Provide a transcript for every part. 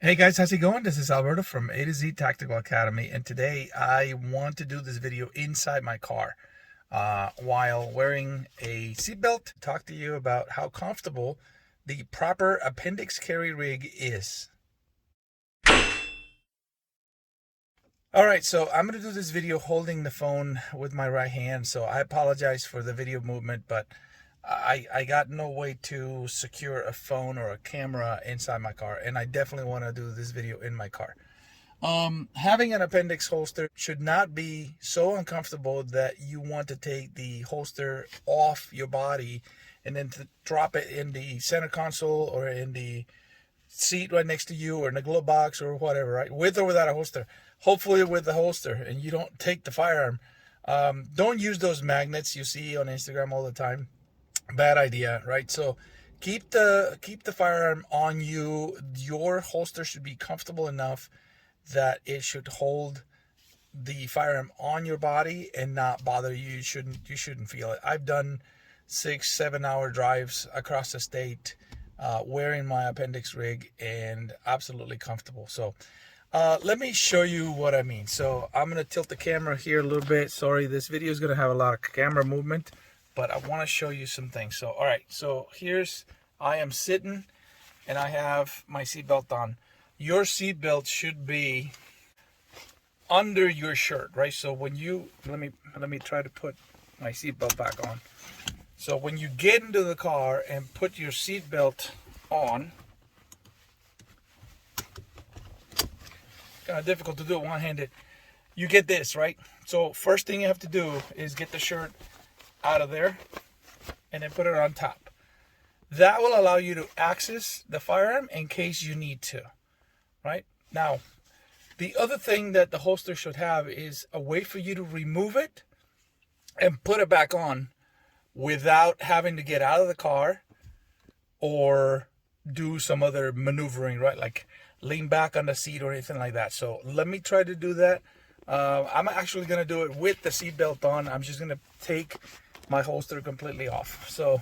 Hey guys, how's it going? This is Alberto from A to Z Tactical Academy, and today I want to do this video inside my car while wearing a seatbelt. Talk to you about how comfortable the proper appendix carry rig is. Alright, so I'm going to do this video holding the phone with my right hand, so I apologize for the video movement, but I got no way to secure a phone or a camera inside my car, and I definitely want to do this video in my car. Having an appendix holster should not be so uncomfortable that you want to take the holster off your body and then to drop it in the center console or in the seat right next to you or in the glove box or whatever, right? With or without a holster. Hopefully with the holster, and you don't take the firearm. Don't use those magnets you see on Instagram all the time. Bad idea, right? So keep the firearm on you. Your holster should be comfortable enough that it should hold the firearm on your body and not bother you. You shouldn't feel it. I've done 6-7 hour drives across the state wearing my appendix rig, and absolutely comfortable. So let me show you what I mean. So I'm going to tilt the camera here a little bit. Sorry, this video is going to have a lot of camera movement, but I want to show you some things. So, all right, so I am sitting and I have my seatbelt on. Your seatbelt should be under your shirt, right? So when you, let me try to put my seatbelt back on. So when you get into the car and put your seatbelt on, kind of difficult to do it one-handed, you get this, right? So first thing you have to do is get the shirt out of there and then put it on top. That will allow you to access the firearm in case you need to, right? Now, the other thing that the holster should have is a way for you to remove it and put it back on without having to get out of the car or do some other maneuvering, right? Like lean back on the seat or anything like that. So let me try to do that. I'm actually going to do it with the seatbelt on. I'm just going to take my holster completely off. So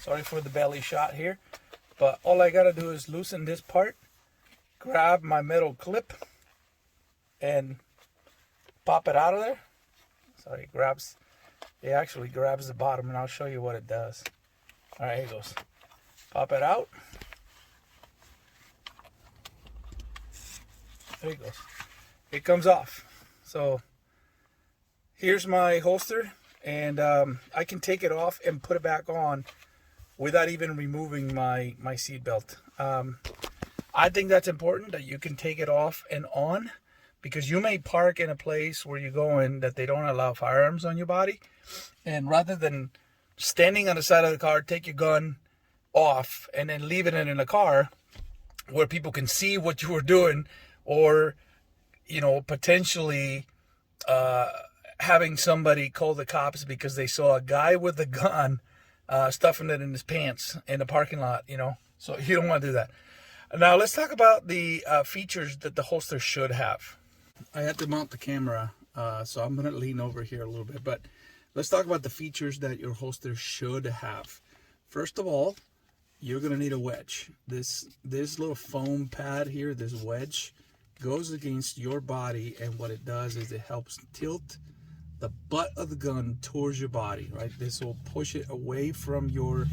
sorry for the belly shot here, but all I got to do is loosen this part, grab my metal clip, and pop it out of there. Sorry, it actually grabs the bottom, and I'll show you what it does. All right, here it goes. Pop it out. There it goes. It comes off. So here's my holster, and I can take it off and put it back on without even removing my seat belt. I think that's important, that you can take it off and on, because you may park in a place where you're going that they don't allow firearms on your body, and rather than standing on the side of the car, take your gun off and then leaving it in the car where people can see what you were doing, or potentially having somebody call the cops because they saw a guy with a gun stuffing it in his pants in the parking lot, So you don't want to do that. Now let's talk about the features that the holster should have. I had to mount the camera, so I'm going to lean over here a little bit, but let's talk about the features that your holster should have. First of all, you're going to need a wedge. This little foam pad here, this wedge, goes against your body, and what it does is it helps tilt the butt of the gun towards your body, right? This will push it away from your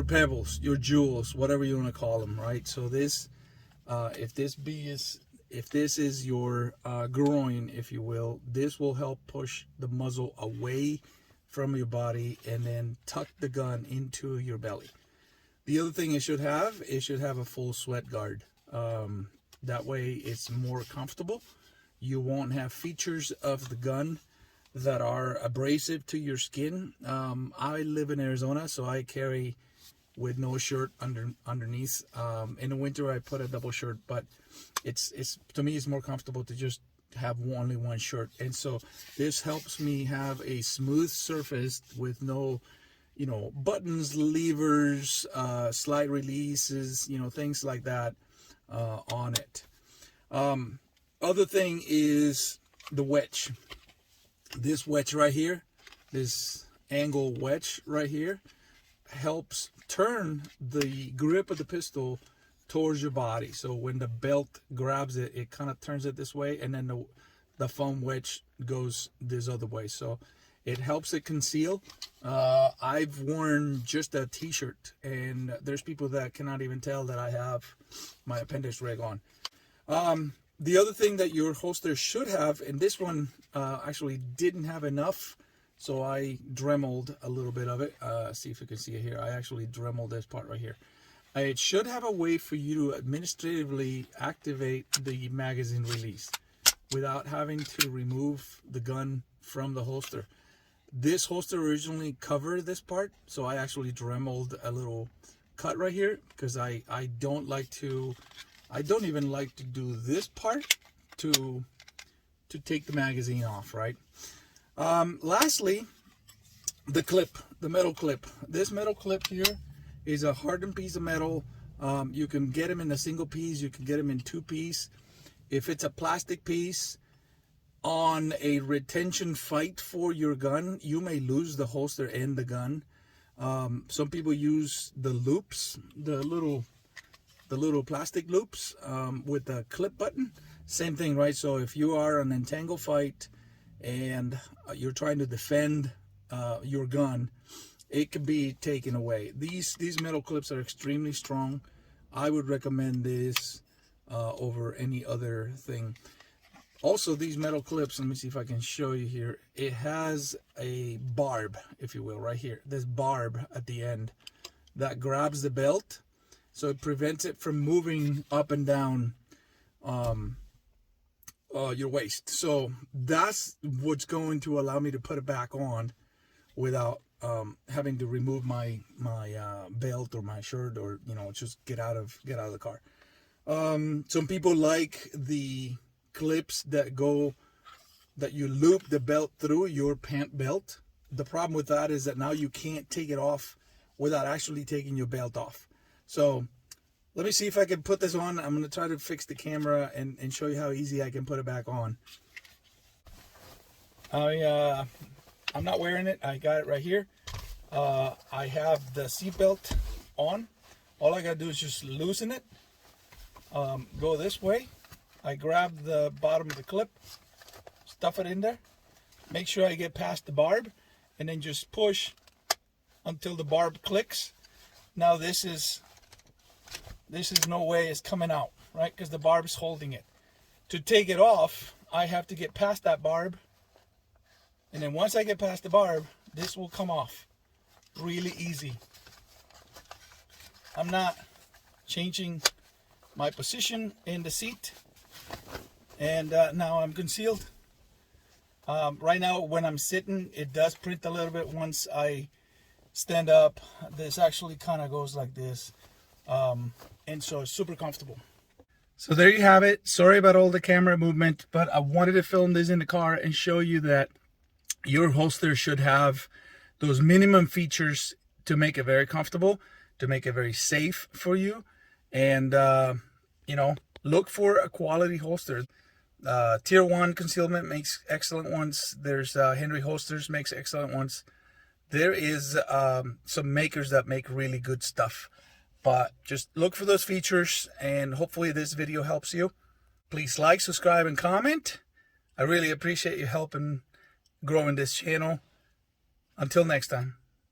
pebbles, your jewels, whatever you want to call them, right? So this, if this is your groin, if you will, this will help push the muzzle away from your body and then tuck the gun into your belly. The other thing it should have a full sweat guard. That way it's more comfortable. You won't have features of the gun that are abrasive to your skin. I live in Arizona, so I carry with no shirt underneath. In the winter I put a double shirt, but it's to me it's more comfortable to just have only one shirt. And so this helps me have a smooth surface with no buttons, levers, slide releases, things like that on it. Other thing is the wedge. This wedge right here, this angle wedge right here, helps turn the grip of the pistol towards your body. So when the belt grabs it, it kind of turns it this way, and then the foam wedge goes this other way. So it helps it conceal. I've worn just a t-shirt, and there's people that cannot even tell that I have my appendix rig on. The other thing that your holster should have, and this one actually didn't have enough, so I dremeled a little bit of it. See if you can see it here. I actually dremeled this part right here. It should have a way for you to administratively activate the magazine release without having to remove the gun from the holster. This holster originally covered this part, so I actually dremeled a little cut right here because I don't even like to do this part to take the magazine off, right? Lastly, the clip, the metal clip. This metal clip here is a hardened piece of metal. You can get them in a single piece, you can get them in 2 piece. If it's a plastic piece on a retention fight for your gun, you may lose the holster and the gun. Some people use the loops, the little plastic loops with the clip button. Same thing, right? So if you are on an entangle fight and you're trying to defend your gun, it can be taken away. These metal clips are extremely strong. I would recommend this over any other thing. Also, these metal clips, let me see if I can show you here. It has a barb, if you will, right here. This barb at the end that grabs the belt, so it prevents it from moving up and down your waist. So that's what's going to allow me to put it back on without having to remove my belt or my shirt, or just get out of the car. Some people like the clips that you loop the belt through your pant belt. The problem with that is that now you can't take it off without actually taking your belt off. So let me see if I can put this on. I'm going to try to fix the camera and show you how easy I can put it back on. I'm not wearing it. I got it right here. I have the seat belt on. All I got to do is just loosen it. Go this way. I grab the bottom of the clip, stuff it in there, make sure I get past the barb, and then just push until the barb clicks. Now this is no way it's coming out, right? Because the barb is holding it. To take it off, I have to get past that barb, and then once I get past the barb, this will come off really easy. I'm not changing my position in the seat, and now I'm concealed. Right now when I'm sitting, it does print a little bit. Once I stand up, this actually kind of goes like this, and so it's super comfortable. So there you have it. Sorry about all the camera movement, but I wanted to film this in the car and show you that your holster should have those minimum features to make it very comfortable, to make it very safe for you. And look for a quality holster. Tier 1 concealment makes excellent ones. There's Henry Holsters makes excellent ones. There is some makers that make really good stuff, but just look for those features, and hopefully this video helps you. Please like, subscribe, and comment. I really appreciate you helping growing this channel. Until next time.